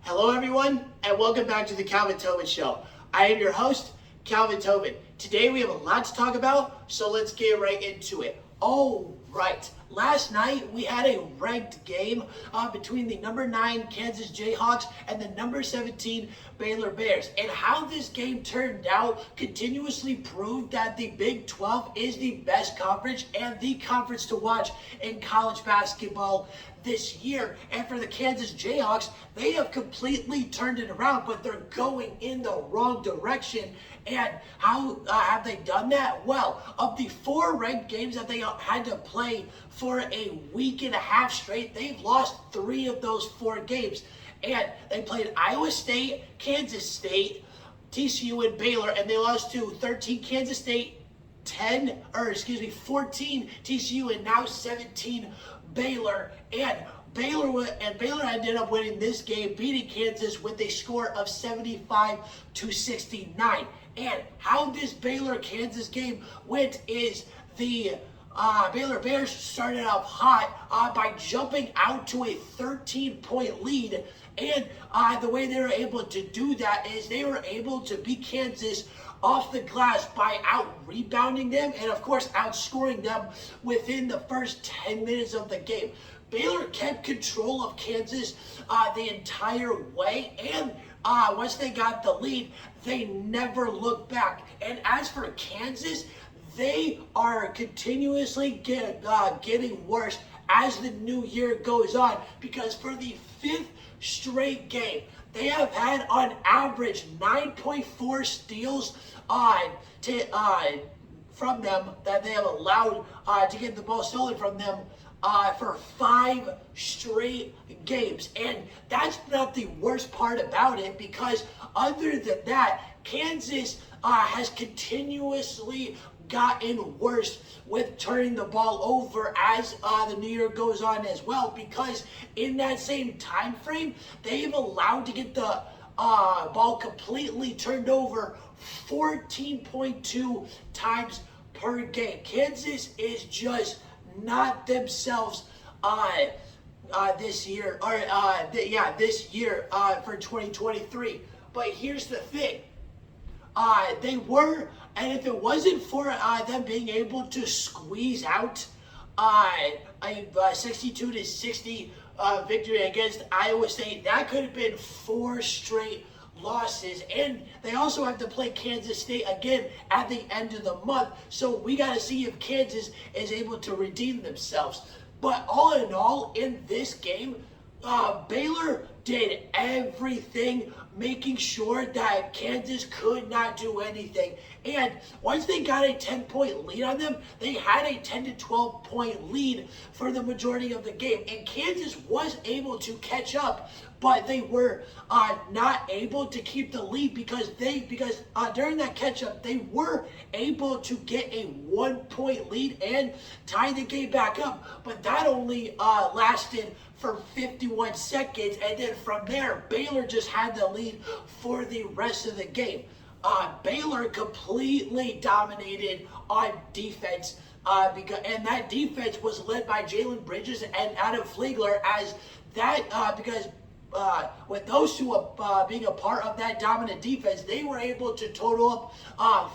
Hello everyone, and welcome back to the Calvin Tobin Show. I am your host, Calvin Tobin. Today we have a lot to talk about, so let's get right into it. All right, last night we had a ranked game between the number 9 Kansas Jayhawks and the number 17 Baylor Bears. And how this game turned out continuously proved that the Big 12 is the best conference and the conference to watch in college basketball this year. And for the Kansas Jayhawks, they have completely turned it around, but they're going in the wrong direction. And how have they done that? Well, of the 4 ranked games that they had to play for a week and a half straight, they've lost 3 of those 4 games. And they played Iowa State, Kansas State, TCU, and Baylor, and they lost to 13 Kansas State, 14 TCU, and now 17 Baylor. And Baylor ended up winning this game, beating Kansas with a score of 75-69. And how this Baylor-Kansas game went is the Baylor Bears started off hot by jumping out to a 13-point lead. And the way they were able to do that is they were able to beat Kansas off the glass by out-rebounding them and, of course, outscoring them within the first 10 minutes of the game. Baylor kept control of Kansas the entire way, and once they got the lead, they never looked back. And as for Kansas, they are continuously getting worse as the new year goes on, because for the 5th straight game, they have had on average 9.4 steals from them that they have allowed to get the ball stolen from them for 5 straight games. And that's not the worst part about it, because other than that, Kansas has continuously gotten worse with turning the ball over as the new year goes on as well, because in that same time frame, they've allowed to get the ball completely turned over 14.2 times per game. Kansas is just not themselves this year, this year for 2023. But here's the thing. They were, and if it wasn't for them being able to squeeze out a 62-60 victory against Iowa State, that could have been 4 straight losses. And they also have to play Kansas State again at the end of the month. So we got to see if Kansas is able to redeem themselves. But all in all, in this game, Baylor did everything, making sure that Kansas could not do anything. And once they got a 10-point lead on them, they had a 10 to 12-point lead for the majority of the game. And Kansas was able to catch up, but they were not able to keep the lead because during that catch-up, they were able to get a 1-point lead and tie the game back up. But that only lasted for 51 seconds, and then from there, Baylor just had the lead for the rest of the game. Baylor completely dominated on defense, and that defense was led by Jalen Bridges and Adam Flegler, as that because with those two being a part of that dominant defense, they were able to total up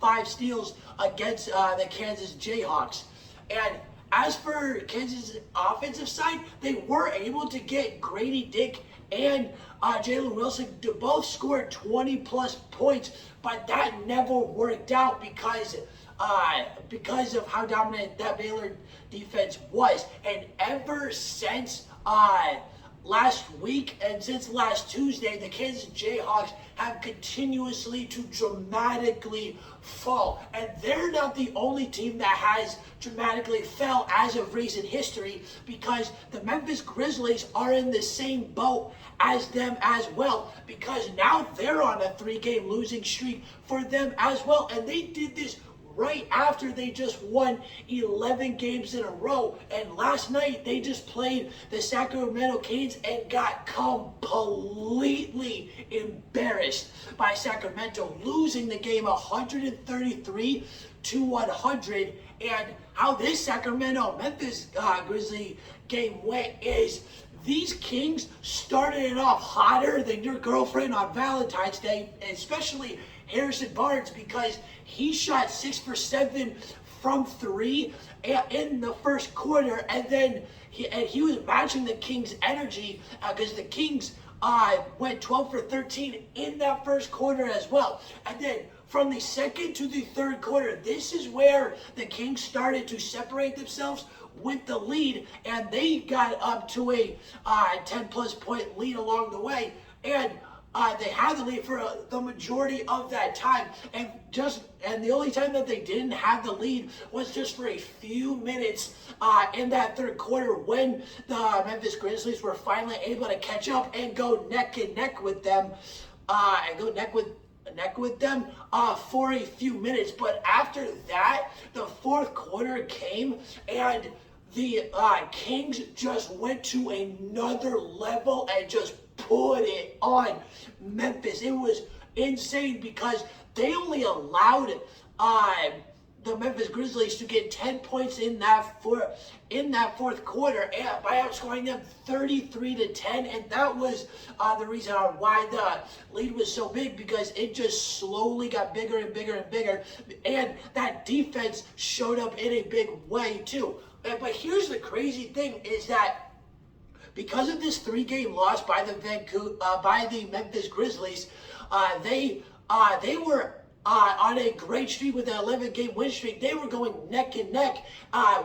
5 steals against the Kansas Jayhawks. And as for Kansas' offensive side, they were able to get Grady Dick and Jalen Wilson to both score 20-plus points, but that never worked out because of how dominant that Baylor defense was. And ever since last week and since last Tuesday, the Kansas Jayhawks have continuously to dramatically fall. And they're not the only team that has dramatically fell as of recent history, because the Memphis Grizzlies are in the same boat as them as well, because now they're on a 3-game losing streak for them as well. And they did this right after they just won 11 games in a row. And last night, they just played the Sacramento Kings and got completely embarrassed by Sacramento, losing the game 133-100. And how this Sacramento-Memphis Grizzly game went is these Kings started it off hotter than your girlfriend on Valentine's Day, especially Harrison Barnes, because he shot 6 for 7 from 3 in the first quarter, and then he was matching the Kings' energy because the Kings went 12 for 13 in that first quarter as well. And then from the second to the third quarter, this is where the Kings started to separate themselves with the lead, and they got up to a 10-plus point lead along the way, and they had the lead for the majority of that time, and the only time that they didn't have the lead was just for a few minutes in that third quarter, when the Memphis Grizzlies were finally able to catch up and go neck and neck with them, for a few minutes. But after that, the fourth quarter came, and the Kings just went to another level and just put it on Memphis. It was insane because they only allowed the Memphis Grizzlies to get 10 points in that fourth quarter, and by outscoring them 33-10, and that was the reason why the lead was so big, because it just slowly got bigger and bigger and bigger, and that defense showed up in a big way too. But here's the crazy thing, is that because of this 3-game loss by the Memphis Grizzlies, they were on a great streak with an 11-game win streak. They were going neck and neck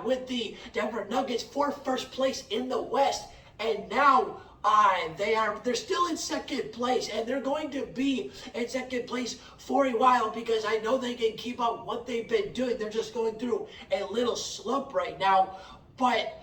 with the Denver Nuggets for first place in the West, and now they're still in second place, and they're going to be in second place for a while, because I know they can keep up what they've been doing. They're just going through a little slump right now, but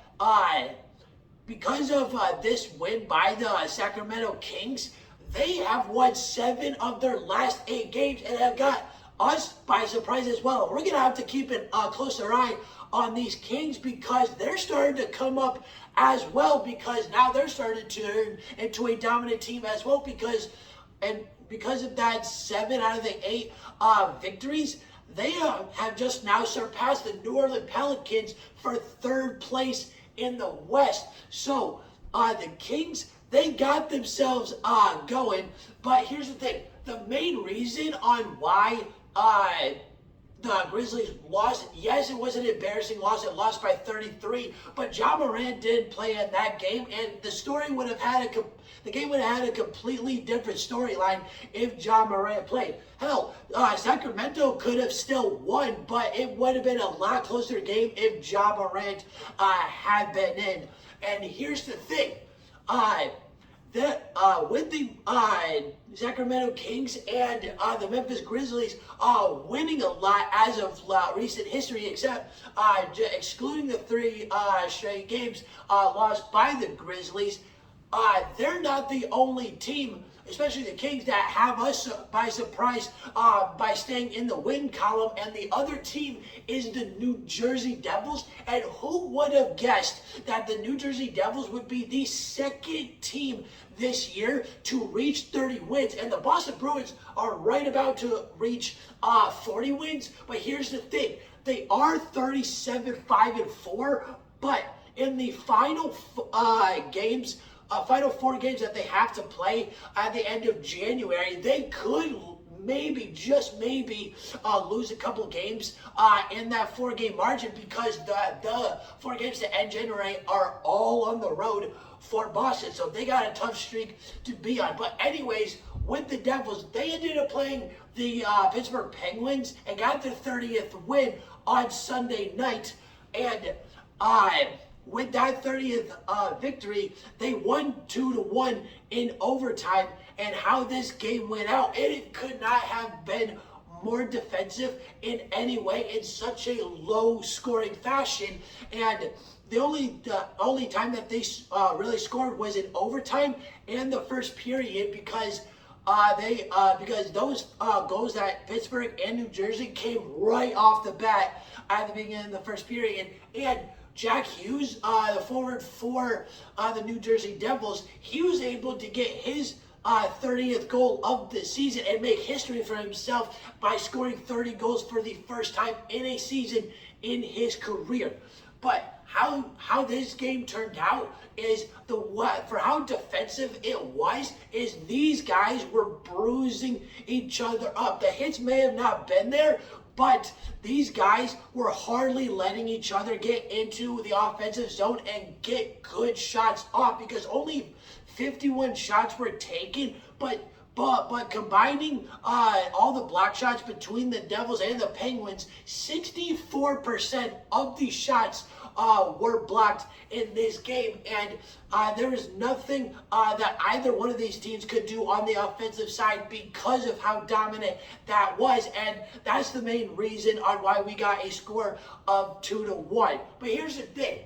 because of this win by the Sacramento Kings, they have won 7 of their last 8 games and have got us by surprise as well. We're going to have to keep a closer eye on these Kings, because they're starting to come up as well, because now they're starting to turn into a dominant team as well, because of that 7 out of the 8 victories, they have just now surpassed the New Orleans Pelicans for 3rd place in the West. So the Kings, they got themselves going. But here's the thing. The main reason on why the Grizzlies lost, yes, it was an embarrassing loss. It lost by 33. But Ja Morant didn't play in that game. And the game would have had a completely different storyline if Ja Morant played. Hell, Sacramento could have still won, but it would have been a lot closer game if Ja Morant had been in. And here's the thing. With the Sacramento Kings and the Memphis Grizzlies winning a lot as of recent history, except excluding the 3 straight games lost by the Grizzlies, they're not the only team, especially the Kings, that have us by surprise by staying in the win column. And the other team is the New Jersey Devils. And who would have guessed that the New Jersey Devils would be the 2nd team this year to reach 30 wins? And the Boston Bruins are right about to reach 40 wins. But here's the thing. They are 37-5-4, but in the final final 4 games that they have to play at the end of January, they could maybe, just maybe, lose a couple games in that 4-game margin, because the 4 games to end January are all on the road for Boston. So they got a tough streak to be on. But anyways, with the Devils, they ended up playing the Pittsburgh Penguins and got their 30th win on Sunday night. And with that 30th victory, they won 2-1 in overtime. And how this game went out, it could not have been more defensive in any way, in such a low-scoring fashion. And the only time that they really scored was in overtime and the first period, because those goals that Pittsburgh and New Jersey came right off the bat at the beginning of the first period. And Jack Hughes, the forward for the New Jersey Devils, he was able to get his 30th goal of the season and make history for himself by scoring 30 goals for the first time in a season in his career. But how this game turned out is for how defensive it was is these guys were bruising each other up. The hits may have not been there, but these guys were hardly letting each other get into the offensive zone and get good shots off because only 51 shots were taken, but combining all the block shots between the Devils and the Penguins, 64% of these shots were blocked in this game, and there was nothing that either one of these teams could do on the offensive side because of how dominant that was, and that's the main reason on why we got a score of 2-1. But here's the thing,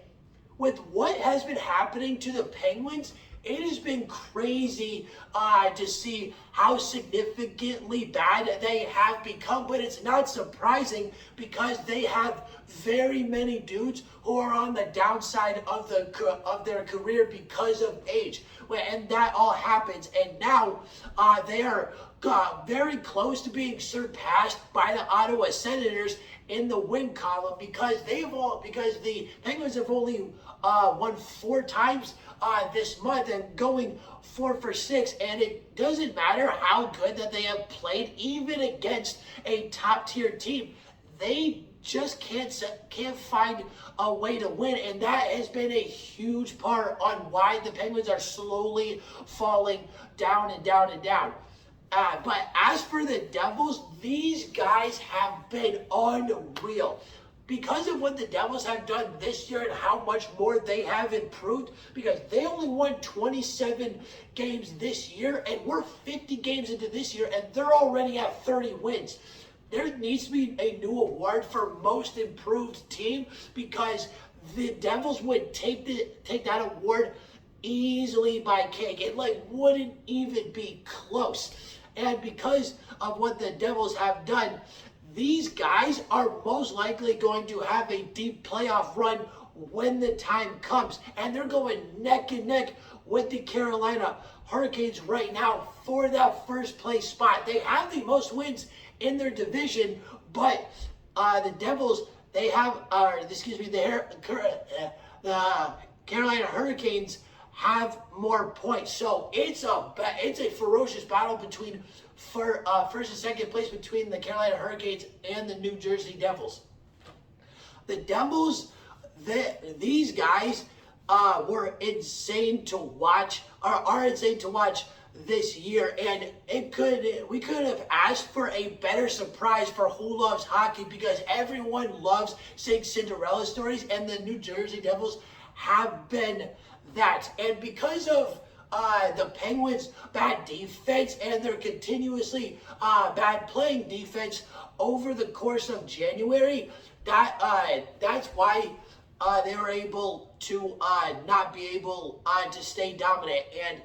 with what has been happening to the Penguins, it has been crazy to see how significantly bad they have become, but it's not surprising because they have very many dudes who are on the downside of their career because of age, and that all happens. And now they are very close to being surpassed by the Ottawa Senators in the win column because the Penguins have only won 4 times this month and going 4 for 6, and it doesn't matter how good that they have played, even against a top tier team, they just can't find a way to win, and that has been a huge part on why the Penguins are slowly falling down and down and down. But as for the Devils, these guys have been unreal. Because of what the Devils have done this year and how much more they have improved, because they only won 27 games this year, and we're 50 games into this year, and they're already at 30 wins. There needs to be a new award for most improved team because the Devils would take that award easily by cake. It wouldn't even be close. And because of what the Devils have done, these guys are most likely going to have a deep playoff run when the time comes. And they're going neck and neck with the Carolina Hurricanes right now for that first place spot. They have the most wins in their division, but the Devils, the Carolina Hurricanes have more points. So it's a ferocious battle between first and second place between the Carolina Hurricanes and the New Jersey Devils. The Devils, these guys were insane to watch, are insane to watch this year, and we could have asked for a better surprise for Who Loves Hockey because everyone loves saying Cinderella stories, and the New Jersey Devils have been that. And because of the Penguins' bad defense and their continuously bad playing defense over the course of January, that's why they were able to not be able to stay dominant. And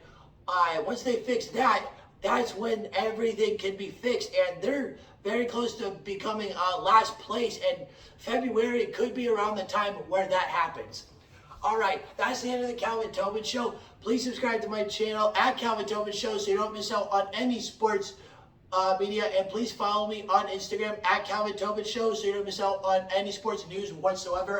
once they fix that, that's when everything can be fixed. And they're very close to becoming last place. And February could be around the time where that happens. All right, that's the end of the Calvin Tobin Show. Please subscribe to my channel at Calvin Tobin Show so you don't miss out on any sports media. And please follow me on Instagram at Calvin Tobin Show so you don't miss out on any sports news whatsoever.